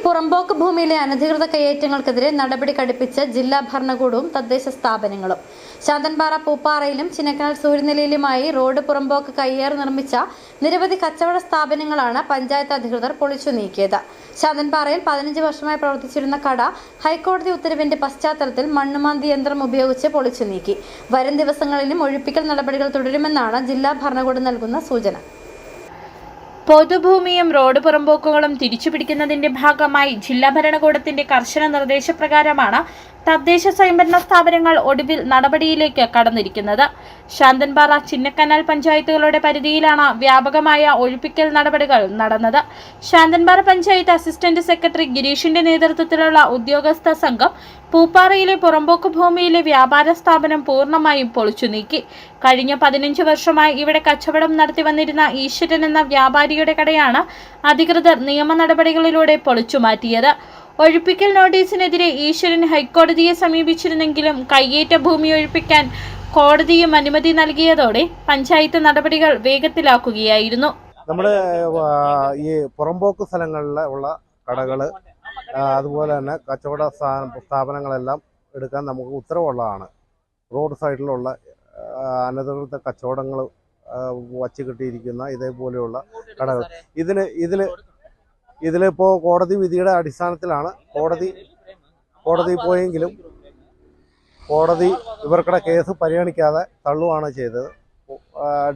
പുറമ്പോക്ക് ഭൂമിയിലെ അനധികൃത കയ്യേറ്റങ്ങൾക്കെതിരെ നടപടി കടുപ്പിച്ച് ജില്ലാ ഭരണകൂടവും തദ്ദേശ സ്ഥാപനങ്ങളും. ശാന്തൻപാറ പൂപ്പാറയിലും ചിന്നക്കനാൽ സൂര്യനെല്ലിയിലുമായി റോഡ് പുറമ്പോക്ക് കയ്യേർ നിർമ്മിച്ച നിരവധി കച്ചവട സ്ഥാപനങ്ങളാണ് പഞ്ചായത്ത് അധികൃതർ പൊളിച്ചു നീക്കിയത്. ശാന്തൻപാറയിൽ 15 വർഷമായി പ്രവർത്തിച്ചിരുന്ന കട ഹൈക്കോടതി ഉത്തരവിന്റെ പശ്ചാത്തലത്തിൽ മണ്ണുമാന്തി യന്ത്രം ഉപയോഗിച്ച് പൊളിച്ചു നീക്കി. വരും ദിവസങ്ങളിലും ഒഴിപ്പിക്കൽ നടപടികൾ തുടരുമെന്നാണ് ജില്ലാ ഭരണകൂടം നൽകുന്ന സൂചന. പൊതുഭൂമിയും റോഡ് പുറമ്പോക്കുകളും തിരിച്ചുപിടിക്കുന്നതിന്റെ ഭാഗമായി ജില്ലാ ഭരണകൂടത്തിന്റെ കർശന നിർദ്ദേശപ്രകാരമാണ് തദ്ദേശ സ്വയംഭരണ സ്ഥാപനങ്ങൾ ഒടുവിൽ നടപടിയിലേക്ക് കടന്നിരിക്കുന്നത്. ശാന്തൻപാറ, ചിന്നക്കനാൽ പഞ്ചായത്തുകളുടെ പരിധിയിലാണ് വ്യാപകമായ ഒഴിപ്പിക്കൽ നടപടികൾ നടന്നത്. ശാന്തൻപാറ പഞ്ചായത്ത് അസിസ്റ്റന്റ് സെക്രട്ടറി ഗിരീഷിന്റെ നേതൃത്വത്തിലുള്ള ഉദ്യോഗസ്ഥ സംഘം പൂപ്പാറയിലെ പുറമ്പോക്ക് ഭൂമിയിലെ വ്യാപാര സ്ഥാപനം പൂർണ്ണമായും പൊളിച്ചു നീക്കി. കഴിഞ്ഞ 15 വർഷമായി ഇവിടെ കച്ചവടം നടത്തി വന്നിരുന്ന ഈശ്വരൻ എന്ന വ്യാപാരിയുടെ കടയാണ് അധികൃതർ നിയമ നടപടികളിലൂടെ പൊളിച്ചു മാറ്റിയത്. ഒഴിപ്പിക്കൽ നോട്ടീസിനെതിരെ ഈശ്വരൻ ഹൈക്കോടതിയെ സമീപിച്ചിരുന്നെങ്കിലും കയ്യേറ്റ ഭൂമി ഒഴിപ്പിക്കാൻ കോടതിയും അനുമതി നൽകിയതോടെ പഞ്ചായത്ത് നടപടികൾ വേഗത്തിലാക്കുകയായിരുന്നു. നമ്മുടെ ഈ പുറമ്പോക്ക് സ്ഥലങ്ങളിൽ ഉള്ള കടകള്, അതുപോലെ തന്നെ കച്ചവട സ്ഥാപനങ്ങളെല്ലാം എടുക്കാൻ നമുക്ക് ഉത്തരവുള്ളതാണ്. റോഡ് സൈഡിലുള്ള അനധികൃത കച്ചവടങ്ങൾ വച്ച് കിട്ടിയിരിക്കുന്ന ഇതേപോലെയുള്ള കടകൾ ഇതിലിപ്പോൾ കോടതി വിധിയുടെ അടിസ്ഥാനത്തിലാണ് കോടതി പോയെങ്കിലും കോടതി ഇവർക്കുടെ കേസ് പരിഗണിക്കാതെ തള്ളുകയാണ് ചെയ്തത്,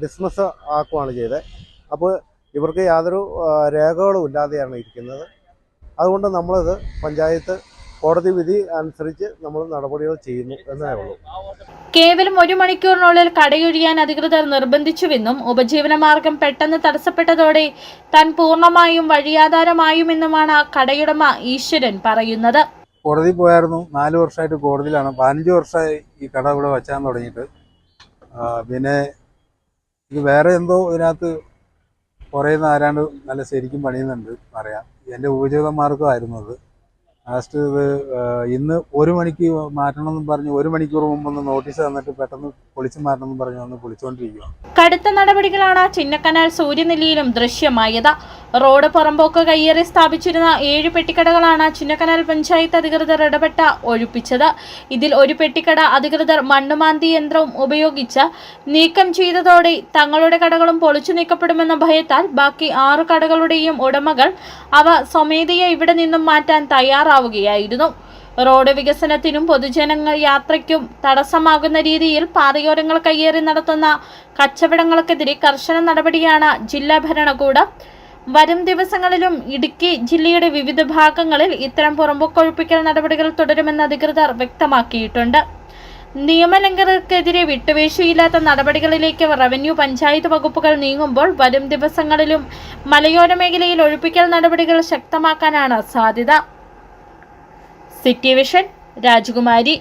ഡിസ്മിസ് ആക്കുകയാണ് ചെയ്തത്. അപ്പോൾ ഇവർക്ക് യാതൊരു രേഖകളും ഇല്ലാതെയാണ് ഇരിക്കുന്നത്. അതുകൊണ്ട് നമ്മളിത് പഞ്ചായത്ത് കോടതി വിധി അനുസരിച്ച് നമ്മൾ നടപടികൾ ചെയ്യുന്നു എന്നേ ഉള്ളൂ. കേവലം 1 മണിക്കൂറിനുള്ളിൽ കടയൊഴിയാൻ അധികൃതർ നിർബന്ധിച്ചുവെന്നും ഉപജീവന മാർഗം പെട്ടെന്ന് തടസ്സപ്പെട്ടതോടെ താൻ പൂർണ്ണമായും വഴിയാധാരമായുമെന്നുമാണ് കടയുടമ ഈശ്വരൻ പറയുന്നത്. കോടതി പോയായിരുന്നു. 4 വർഷമായിട്ട് കോടതിയിലാണ്. 15 വർഷമായി ഈ കട ഇവിടെ വച്ചാൻ തുടങ്ങിയിട്ട്. പിന്നെ ഇത് വേറെ എന്തോ ഇതിനകത്ത് കുറേന്ന് ആരാണ്ട് നല്ല ശരിക്കും പണിയുന്നുണ്ട് പറയാം. എൻ്റെ ഉപജീവന മാർഗമായിരുന്നു അത്. ലാസ്റ്റ് ഇത് ഇന്ന് 1 മണിക്ക് മാറ്റണമെന്നും പറഞ്ഞ് 1 മണിക്കൂർ മുമ്പൊന്ന് നോട്ടീസ് തന്നിട്ട് പെട്ടെന്ന് പൊളിച്ചു മാറ്റണമെന്നും പറഞ്ഞ് വന്ന് പൊളിച്ചുകൊണ്ടിരിക്കുക. കടുത്ത നടപടികളാണ് ചിന്നക്കനാൽ സൂര്യനെല്ലിയിലും ദൃശ്യമായത്. റോഡ് പുറമ്പോക്ക് കയ്യേറി സ്ഥാപിച്ചിരുന്ന 7 പെട്ടിക്കടകളാണ് ചിന്നക്കനാൽ പഞ്ചായത്ത് അധികൃതർ ഇടപെട്ട ഒഴിപ്പിച്ചത്. ഇതിൽ ഒരു പെട്ടിക്കട അധികൃതർ മണ്ണുമാന്തി യന്ത്രവും ഉപയോഗിച്ച് നീക്കം ചെയ്തതോടെ തങ്ങളുടെ കടകളും പൊളിച്ചു നീക്കപ്പെടുമെന്ന ഭയത്താൽ ബാക്കി 6 കടകളുടെയും ഉടമകൾ അവ സ്വമേധയാ ഇവിടെ നിന്നും മാറ്റാൻ തയ്യാറാവുകയായിരുന്നു. റോഡ് വികസനത്തിനും പൊതുജനങ്ങൾ യാത്രയ്ക്കും തടസ്സമാകുന്ന രീതിയിൽ പാതയോരങ്ങൾ കയ്യേറി നടത്തുന്ന കച്ചവടങ്ങൾക്കെതിരെ കർശന നടപടിയാണ് ജില്ലാ ഭരണകൂടം. വരും ദിവസങ്ങളിലും ഇടുക്കി ജില്ലയുടെ വിവിധ ഭാഗങ്ങളിൽ ഇത്തരം പുറമ്പോക്കൊഴിപ്പിക്കൽ നടപടികൾ തുടരുമെന്ന് അധികൃതർ വ്യക്തമാക്കിയിട്ടുണ്ട്. നിയമലംഘകർക്കെതിരെ വിട്ടുവീഴ്ചയില്ലാത്ത നടപടികളിലേക്ക് റവന്യൂ, പഞ്ചായത്ത് വകുപ്പുകൾ നീങ്ങുമ്പോൾ വരും ദിവസങ്ങളിലും മലയോര മേഖലയിൽ ഒഴിപ്പിക്കൽ നടപടികൾ ശക്തമാക്കാനാണ് സാധ്യത. സിറ്റി വിഷൻ, രാജകുമാരി.